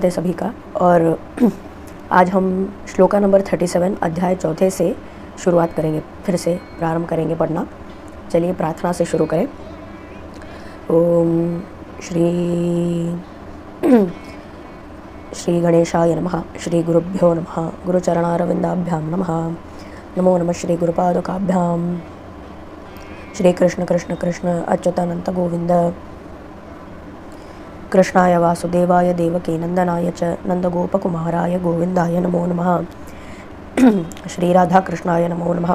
स्वागत है सभी का। और आज हम श्लोका नंबर 37 अध्याय 4 से शुरुआत करेंगे, फिर से प्रारंभ करेंगे पढ़ना। चलिए प्रार्थना से शुरू करें। ओम श्री गणेशाय नमः। श्री गुरुभ्यो नमः। गुरुचरणारविंदाभ्यां नमः। नमो नमः श्री गुरुपादुकाभ्यां। श्री कृष्ण कृष्ण कृष्ण अच्युतानंत गोविंद। कृष्णाय वासुदेवाय देवकी नंदनाय च नंदगोपकुमाराय गोविंदाय नमो नमः। श्री राधा कृष्णाय नमो नमः।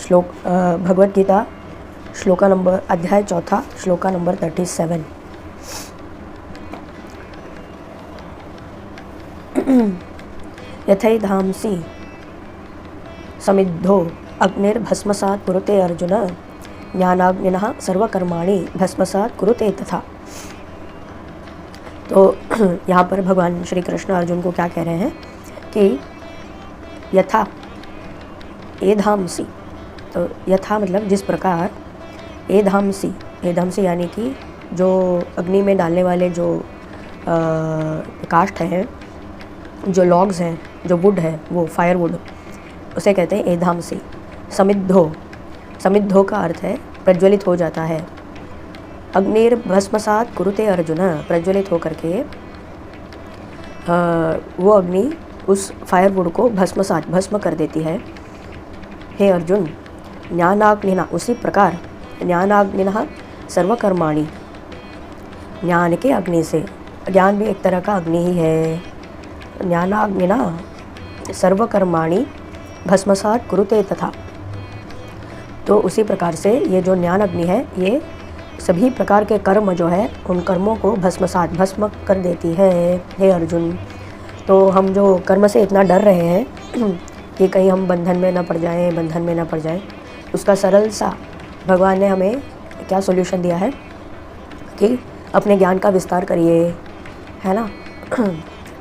श्लोक भगवद गीता श्लोका नंबर अध्याय 4 श्लोका नंबर 37। यथैधांसि समिद्धो अग्निर्भस्मसात् कुरुते अर्जुन ज्ञानाग्निनः सर्वकर्माणि भस्मसात् कुरुते तथा। तो यहाँ पर भगवान श्री कृष्ण अर्जुन को क्या कह रहे हैं कि यथा एधांसि, तो यथा मतलब जिस प्रकार, एधांसि यानी कि जो अग्नि में डालने वाले जो काष्ठ हैं, जो लॉग्स हैं, जो वुड है, वो फायरवुड, उसे कहते हैं एधांसि। समिद्धो का अर्थ है प्रज्वलित हो जाता है। अग्निर्भस्मसात् कुरुते अर्जुन, प्रज्वलित होकर के वो अग्नि उस फायरवुड को भस्म कर देती है। हे अर्जुन, ज्ञानाग्निना, उसी प्रकार ज्ञानाग्निना सर्वकर्माणि, ज्ञान के अग्नि से, ज्ञान भी एक तरह का अग्नि ही है। ज्ञानाग्निना सर्वकर्माणि भस्मसात् कुरुते तथा। तो उसी प्रकार से ये जो ज्ञान अग्नि है, ये सभी प्रकार के कर्म जो है, उन कर्मों को भस्म कर देती है। हे अर्जुन, तो हम जो कर्म से इतना डर रहे हैं कि कहीं हम बंधन में न पड़ जाएं, उसका सरल सा भगवान ने हमें क्या सॉल्यूशन दिया है कि अपने ज्ञान का विस्तार करिए, है ना।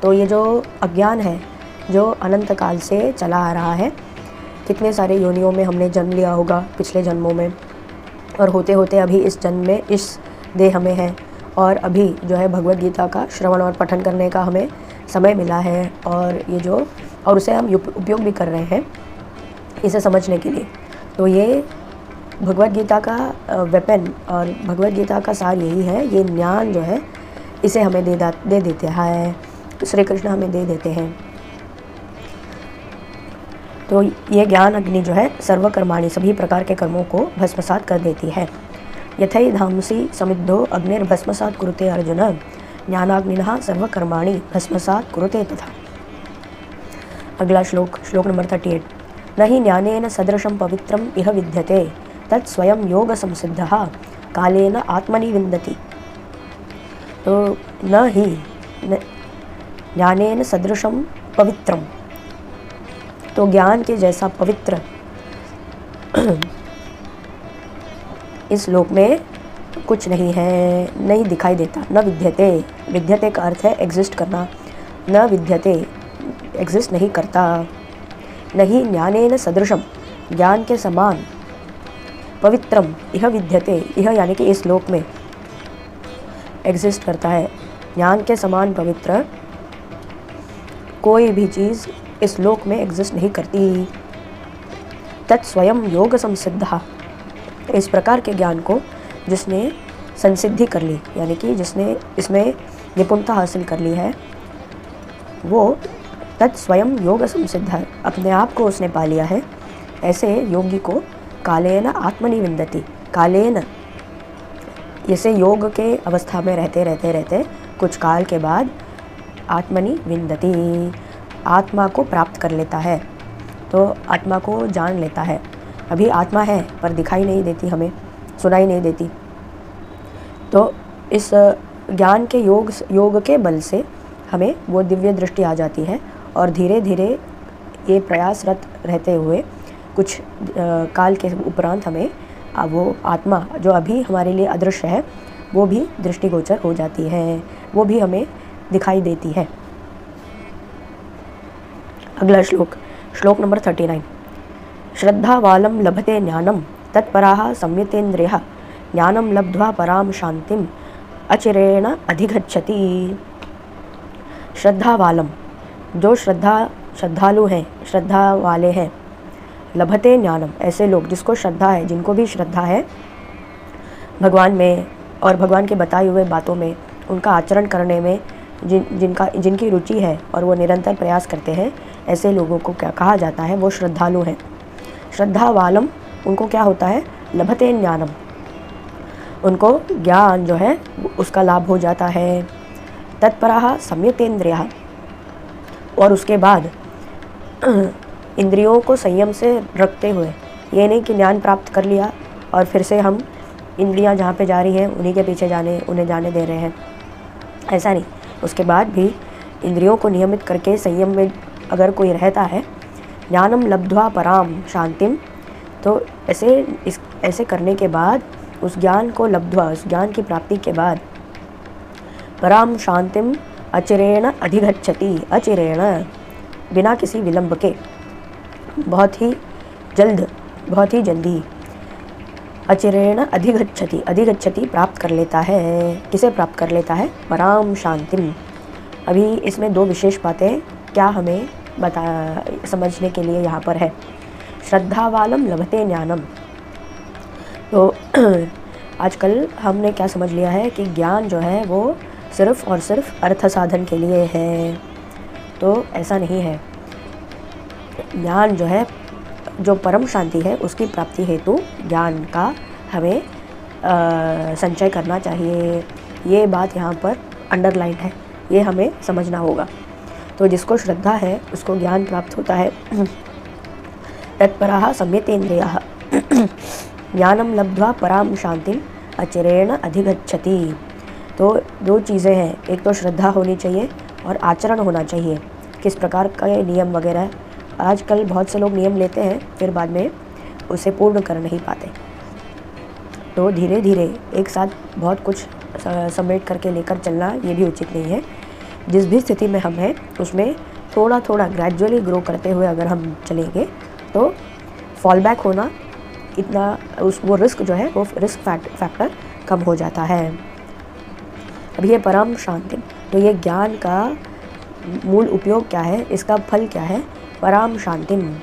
तो ये जो अज्ञान है, जो अनंत काल से चला आ रहा है, कितने सारे योनियों में हमने जन्म लिया होगा पिछले जन्मों में, और होते होते अभी इस जन्म में इस देह में है, और अभी जो है भगवद गीता का श्रवण और पठन करने का हमें समय मिला है, और उसे हम उपयोग भी कर रहे हैं इसे समझने के लिए। तो ये भगवद गीता का वेपन और भगवद गीता का सार यही है। ये ज्ञान जो है, इसे हमें दे देते हैं, श्री कृष्ण हमें दे देते हैं। तो ये ज्ञान अग्नि जो है सर्वकर्माणि, सभी प्रकार के कर्मों को भस्मसात कर देती है। यथैधांसि समिद्धो अग्निर्भस्मसात् कुरुते अर्जुन ज्ञानाग्निनः सर्वकर्माणि भस्मसात् कुरुते तथा। अगला श्लोक नंबर 38। न हि ज्ञानेन सदृशं पवित्रम् इह विद्यते तत् स्वयं योग संसिद्धः कालेन आत्मनि विन्दति। तो न ही ज्ञानेन सदृशं पवित्रम, तो ज्ञान के जैसा पवित्र इस लोक में कुछ नहीं है, नहीं दिखाई देता। न विद्यते का अर्थ है एग्जिस्ट करना। न विद्यते, एग्जिस्ट नहीं करता। नहीं ज्ञानेन सदृशम, ज्ञान के समान, पवित्रम यह विद्यते, यह यानी कि इस लोक में एग्जिस्ट करता है। ज्ञान के समान पवित्र कोई भी चीज़ इस लोक में एग्जिस्ट नहीं करती। तत् स्वयं योग संसिद्ध, इस प्रकार के ज्ञान को जिसने संसिद्धि कर ली, यानी कि जिसने इसमें निपुणता हासिल कर ली है, वो तत् स्वयं योग संसिद्ध है, अपने आप को उसने पा लिया है। ऐसे योगी को कालेन आत्मनि विन्दति, कालेन, इसे योग के अवस्था में रहते कुछ काल के बाद आत्मनि विन्दति, आत्मा को प्राप्त कर लेता है। तो आत्मा को जान लेता है। अभी आत्मा है पर दिखाई नहीं देती, हमें सुनाई नहीं देती। तो इस ज्ञान के योग के बल से हमें वो दिव्य दृष्टि आ जाती है, और धीरे धीरे ये प्रयासरत रहते हुए कुछ काल के उपरांत हमें वो आत्मा जो अभी हमारे लिए अदृश्य है, वो भी दृष्टिगोचर हो जाती है, वो भी हमें दिखाई देती है। अगला श्लोक नंबर 39। श्रद्धावालं लभते ज्ञानं तत्पराः संयतेन्द्रियः ज्ञानं लब्ध्वा परां शांतिं अचिरेण अधिगच्छति। श्रद्धावालम, जो श्रद्धालु हैं, श्रद्धा वाले हैं। लभते ज्ञानम, ऐसे लोग जिसको श्रद्धा है, जिनको भी श्रद्धा है भगवान में और भगवान के बताए हुए बातों में, उनका आचरण करने में जिनकी रुचि है और वो निरंतर प्रयास करते हैं, ऐसे लोगों को क्या कहा जाता है? वो श्रद्धालु हैं। श्रद्धावालम, उनको क्या होता है? लभते ज्ञानम, उनको ज्ञान जो है उसका लाभ हो जाता है। तत्पराः संयतेन्द्रियः, और उसके बाद इंद्रियों को संयम से रखते हुए, ये नहीं कि ज्ञान प्राप्त कर लिया और फिर से हम इंद्रियां जहाँ पे जा रही हैं उन्हीं के पीछे उन्हें जाने दे रहे हैं, ऐसा नहीं। उसके बाद भी इंद्रियों को नियमित करके संयम में अगर कोई रहता है, ज्ञानम लब्ध्वा पराम शांतिम, तो ऐसे करने के बाद उस ज्ञान को लब्ध्वा, उस ज्ञान की प्राप्ति के बाद पराम शांतिम अचिरेण अधिगच्छति, अचिरेण, बिना किसी विलंब के, बहुत ही जल्दी, अचिरेण अधिगच्छति, अधिगच्छति प्राप्त कर लेता है। किसे प्राप्त कर लेता है? पराम शांतिम। अभी इसमें दो विशेष बातें क्या हमें समझने के लिए यहाँ पर है। श्रद्धावालम लभते ज्ञानम, तो आजकल हमने क्या समझ लिया है कि ज्ञान जो है वो सिर्फ और सिर्फ अर्थ साधन के लिए है, तो ऐसा नहीं है। ज्ञान जो है, जो परम शांति है, उसकी प्राप्ति हेतु ज्ञान का हमें संचय करना चाहिए। ये बात यहाँ पर अंडरलाइन है, ये हमें समझना होगा। तो जिसको श्रद्धा है उसको ज्ञान प्राप्त होता है। तत्पराः संयतेन्द्रियाः ज्ञानम लब्ध्वा पराम शांतिम अचिरेण अधिगच्छति। तो दो चीज़ें हैं, एक तो श्रद्धा होनी चाहिए और आचरण होना चाहिए। किस प्रकार के नियम वगैरह, आजकल बहुत से लोग नियम लेते हैं फिर बाद में उसे पूर्ण कर नहीं पाते। तो धीरे धीरे एक साथ बहुत कुछ समेट करके लेकर चलना ये भी उचित नहीं है। जिस भी स्थिति में हम हैं उसमें थोड़ा थोड़ा ग्रेजुअली ग्रो करते हुए अगर हम चलेंगे तो फॉल बैक होना इतना वो रिस्क जो है वो रिस्क फैक्टर कम हो जाता है। अब ये परम शांति, तो ये ज्ञान का मूल उपयोग क्या है, इसका फल क्या है? पराम शांतिम।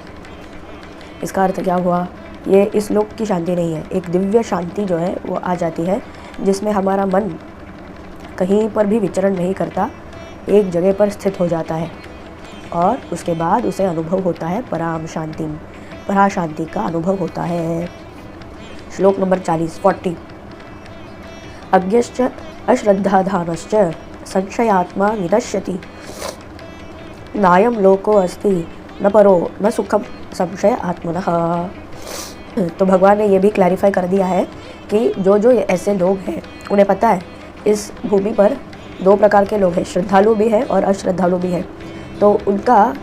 इसका अर्थ क्या हुआ? ये इस लोक की शांति नहीं है, एक दिव्य शांति जो है वो आ जाती है जिसमें हमारा मन कहीं पर भी विचरण नहीं करता, एक जगह पर स्थित हो जाता है और उसके बाद उसे अनुभव होता है पराम शांतिम, परा शांति का अनुभव होता है। श्लोक नंबर 40 अज्ञश्च अश्रद्धाधानश्च संशयात्मा विनश्यति, नायम लोको अस्ति न परो न सुखम संशय आत्मनः। तो भगवान ने ये भी क्लैरिफाई कर दिया है कि जो ऐसे लोग हैं उन्हें पता है इस भूमि पर दो प्रकार के लोग हैं, श्रद्धालु भी हैं और अश्रद्धालु भी हैं। तो उनका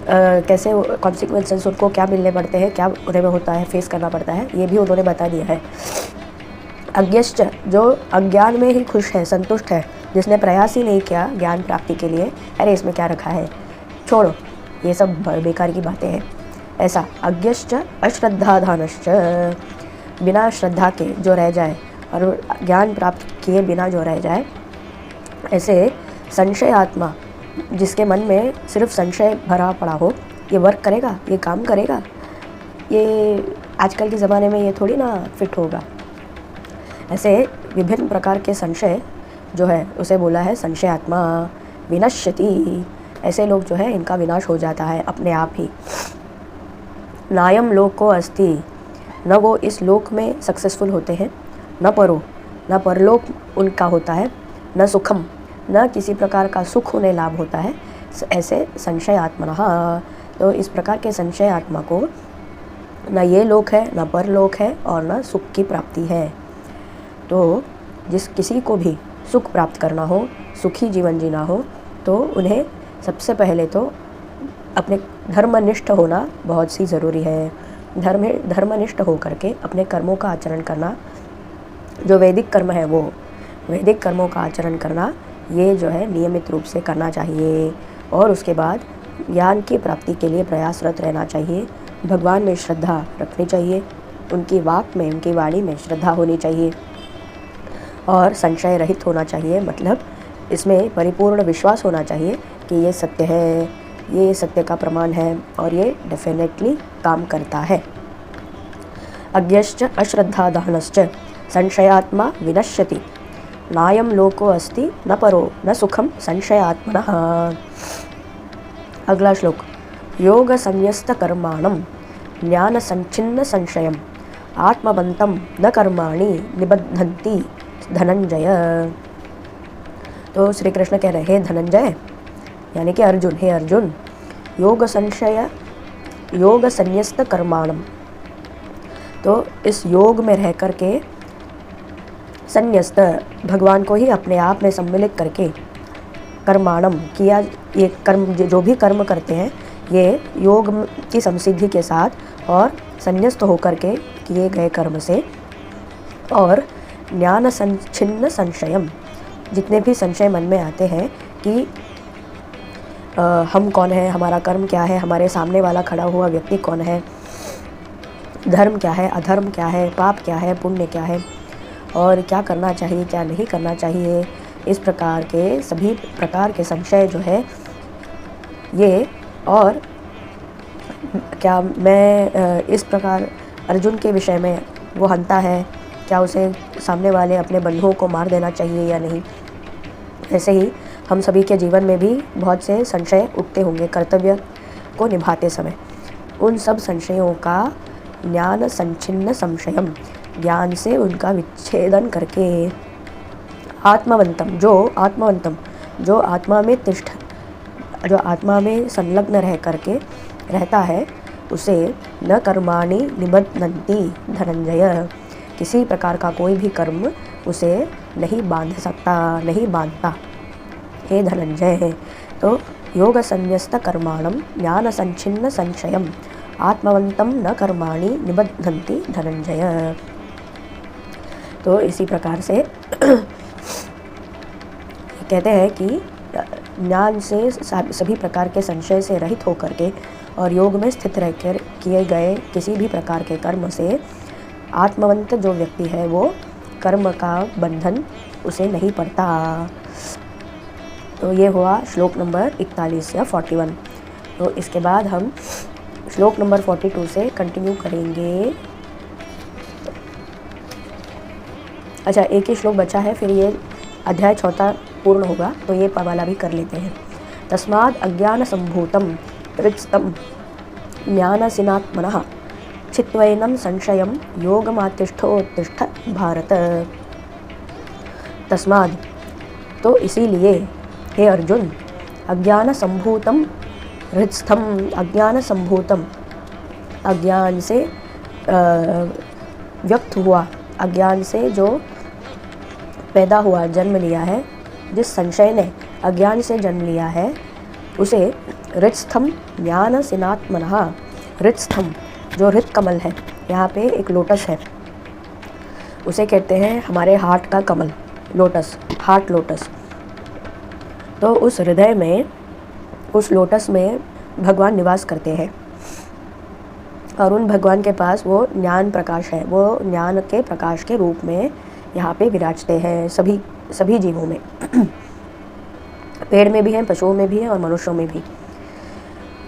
कैसे कॉन्सिक्वेंसेस उनको क्या मिलने पड़ते हैं, क्या उन्हें होता है, फेस करना पड़ता है, ये भी उन्होंने बता दिया है। अज्ञश्च, जो अज्ञान में ही खुश है, संतुष्ट है, जिसने प्रयास ही नहीं किया ज्ञान प्राप्ति के लिए, अरे इसमें क्या रखा है, छोड़ो, ये सब बेकार की बातें हैं, ऐसा। अज्ञश्च अश्रद्धाधानश्च, बिना श्रद्धा के जो रह जाए और ज्ञान प्राप्त किए बिना जो रह जाए, ऐसे संशय आत्मा, जिसके मन में सिर्फ संशय भरा पड़ा हो, ये वर्क करेगा, ये काम करेगा, ये आजकल के ज़माने में ये थोड़ी ना फिट होगा। ऐसे विभिन्न प्रकार के संशय जो है उसे बोला है संशय आत्मा। विनश्यति, ऐसे लोग जो है इनका विनाश हो जाता है अपने आप ही। नायम लोको अस्ति, न वो इस लोक में सक्सेसफुल होते हैं, न परो, न परलोक उनका होता है, न सुखम, न किसी प्रकार का सुख उन्हें लाभ होता है। ऐसे संशय आत्मनः, तो इस प्रकार के संशय आत्मा को न ये लोक है, न परलोक है और न सुख की प्राप्ति है। तो जिस किसी को भी सुख प्राप्त करना हो, सुखी जीवन जीना हो, तो उन्हें सबसे पहले तो अपने धर्मनिष्ठ होना बहुत सी ज़रूरी है। धर्मनिष्ठ हो करके अपने कर्मों का आचरण करना, जो वैदिक कर्म है वो वैदिक कर्मों का आचरण करना, ये जो है नियमित रूप से करना चाहिए। और उसके बाद ज्ञान की प्राप्ति के लिए प्रयासरत रहना चाहिए। भगवान में श्रद्धा रखनी चाहिए, उनकी वाक में, उनकी वाणी में श्रद्धा होनी चाहिए। और संशय रहित होना चाहिए, मतलब इसमें परिपूर्ण विश्वास होना चाहिए कि ये सत्य है, ये सत्य का प्रमाण है और ये डेफिनेटली काम करता है। अज्ञश्च अश्रद्धा दहनश्च संशयात्मा विनश्यति, नायं लोको अस्ति न परो न सुखम संशयात्मनः। अगला श्लोक, योग संन्यस्त कर्माणं ज्ञान संचिन्न संशयम आत्मवंतम न कर्माणि निबध्नन्ति धनंजय। तो श्री कृष्ण कह रहे हैं धनंजय यानी कि अर्जुन, हे अर्जुन, योग संन्यस्त कर्माणम, तो इस योग में रह करके संन्यस्त भगवान को ही अपने आप में सम्मिलित करके कर्माणम किया, ये कर्म जो भी कर्म करते हैं ये योग की संसिद्धि के साथ और संन्यस्त होकर के किए गए कर्म से, और ज्ञान संचिन्न संशयम, जितने भी संशय मन में आते हैं कि हम कौन है, हमारा कर्म क्या है, हमारे सामने वाला खड़ा हुआ व्यक्ति कौन है, धर्म क्या है, अधर्म क्या है, पाप क्या है, पुण्य क्या है, और क्या करना चाहिए क्या नहीं करना चाहिए, इस प्रकार के सभी प्रकार के संशय जो है ये, और क्या मैं इस प्रकार अर्जुन के विषय में वो हंता है, क्या उसे सामने वाले अपने बंधुओं को मार देना चाहिए या नहीं। ऐसे ही हम सभी के जीवन में भी बहुत से संशय उठते होंगे कर्तव्य को निभाते समय। उन सब संशयों का ज्ञान संचिन्न संशयम, ज्ञान से उनका विच्छेदन करके आत्मवंतम, जो आत्मा में जो आत्मा में संलग्न रह करके रहता है, उसे न कर्माणि निबध्नन्ति धनंजय, किसी प्रकार का कोई भी कर्म उसे नहीं बांध सकता, नहीं बांधता, हे धनंजय। तो योग संन्यस्त कर्माणम ज्ञान संचिन्न संशयम आत्मवंतम न कर्माणि निबध्नन्ति धनंजय। तो इसी प्रकार से कहते हैं कि ज्ञान से सभी प्रकार के संशय से रहित होकर के और योग में स्थित रहकर किए गए किसी भी प्रकार के कर्म से आत्मवंत जो व्यक्ति है वो कर्म का बंधन उसे नहीं पड़ता। तो ये हुआ श्लोक नंबर 41 या 41। तो इसके बाद हम श्लोक नंबर 42 से कंटिन्यू करेंगे। अच्छा, एक ही श्लोक बचा है, फिर ये अध्याय 4 पूर्ण होगा, तो ये वाला भी कर लेते हैं। तस्माद् अज्ञान संभूतम ऋत्स्तम ज्ञानसिनात्मनः छित्त्वैनं संशयं योगमातिष्ठोत्तिष्ठ भारत। तस्माद्, तो इसीलिए हे अर्जुन, अज्ञान संभूतम हृत्स्थम, अज्ञान संभूतम, अज्ञान से व्यक्त हुआ, अज्ञान से जो पैदा हुआ, जन्म लिया है, जिस संशय ने अज्ञान से जन्म लिया है, उसे हृत्स्थम ज्ञान सिनात्मनः, हृत्स्थम जो हृत कमल है, यहाँ पे एक लोटस है, उसे कहते हैं हमारे हार्ट का कमल, लोटस, हार्ट लोटस। तो उस हृदय में, उस लोटस में भगवान निवास करते हैं और उन भगवान के पास वो ज्ञान प्रकाश है, वो ज्ञान के प्रकाश के रूप में यहाँ पे विराजते हैं सभी जीवों में। पेड़ में भी हैं, पशुओं में भी हैं और मनुष्यों में भी।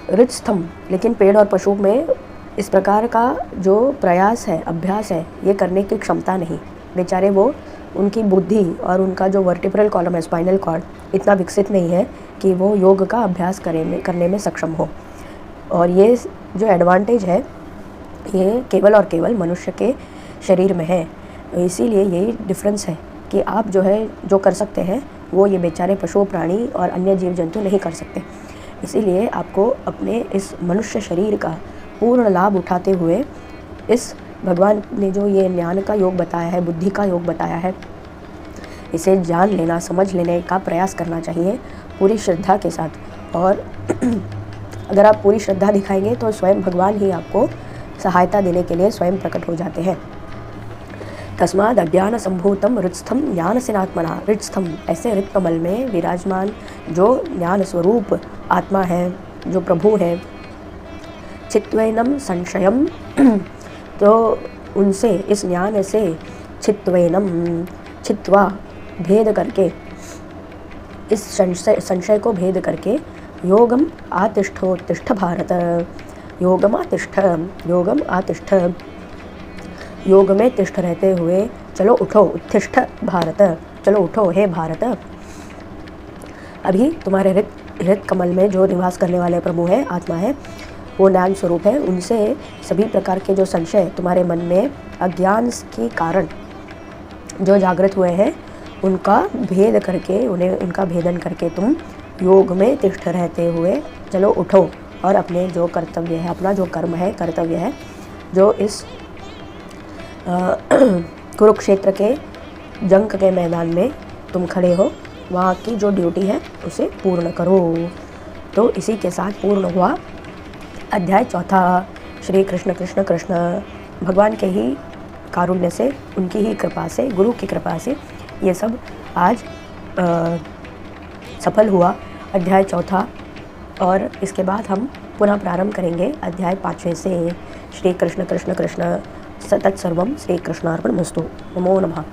हृत्स्थम, लेकिन पेड़ और पशु में इस प्रकार का जो प्रयास है, अभ्यास है, ये करने की क्षमता नहीं, बेचारे वो, उनकी बुद्धि और उनका जो वर्टिब्रल कॉलम है, स्पाइनल कॉर्ड, इतना विकसित नहीं है कि वो योग का अभ्यास करने में सक्षम हो। और ये जो एडवांटेज है ये केवल और केवल मनुष्य के शरीर में है। इसीलिए यही डिफरेंस है कि आप जो कर सकते हैं वो ये बेचारे पशु, प्राणी और अन्य जीव जंतु नहीं कर सकते। इसीलिए आपको अपने इस मनुष्य शरीर का पूर्ण लाभ उठाते हुए इस भगवान ने जो ये ज्ञान का योग बताया है, बुद्धि का योग बताया है, इसे जान लेना, समझ लेने का प्रयास करना चाहिए पूरी श्रद्धा के साथ। और अगर आप पूरी श्रद्धा दिखाएंगे तो स्वयं भगवान ही आपको सहायता देने के लिए स्वयं प्रकट हो जाते हैं। तस्माद् अज्ञान संभूतम हृत्स्थम ज्ञानसिनात्मनः, हृत्स्थम ऐसे हृत कमल में विराजमान जो ज्ञान स्वरूप आत्मा है, जो प्रभु है, चित्त्वैनं संशयम, तो उनसे, इस ज्ञान से, चित्त्वैनं छित्वा भेद करके, इस संशय को भेद करके योगम आतिष्ठोत्तिष्ठ भारत, योगम आतिष्ठ, योगम आतिष्ठ, योग में तिष्ठ रहते हुए चलो उठो, उत्तिष्ठ भारत, चलो उठो हे भारत। अभी तुम्हारे हृत कमल में जो निवास करने वाले प्रभु है, आत्मा है, वो ज्ञान स्वरूप है। उनसे सभी प्रकार के जो संशय तुम्हारे मन में अज्ञान के कारण जो जागृत हुए हैं, उनका भेद करके, उन्हें उनका भेदन करके तुम योग में तिष्ठ रहते हुए चलो उठो और अपने जो कर्तव्य है, अपना जो कर्म है, कर्तव्य है, जो इस कुरुक्षेत्र के जंग के मैदान में तुम खड़े हो, वहाँ की जो ड्यूटी है उसे पूर्ण करो। तो इसी के साथ पूर्ण हुआ अध्याय 4। श्री कृष्ण कृष्ण कृष्ण, भगवान के ही कारुण्य से, उनकी ही कृपा से, गुरु की कृपा से ये सब आज सफल हुआ अध्याय 4। और इसके बाद हम पुनः प्रारंभ करेंगे अध्याय 5 से। श्री कृष्ण कृष्ण कृष्ण, तत्सर्वं श्री कृष्णार्पणमस्तु। नमो नमः।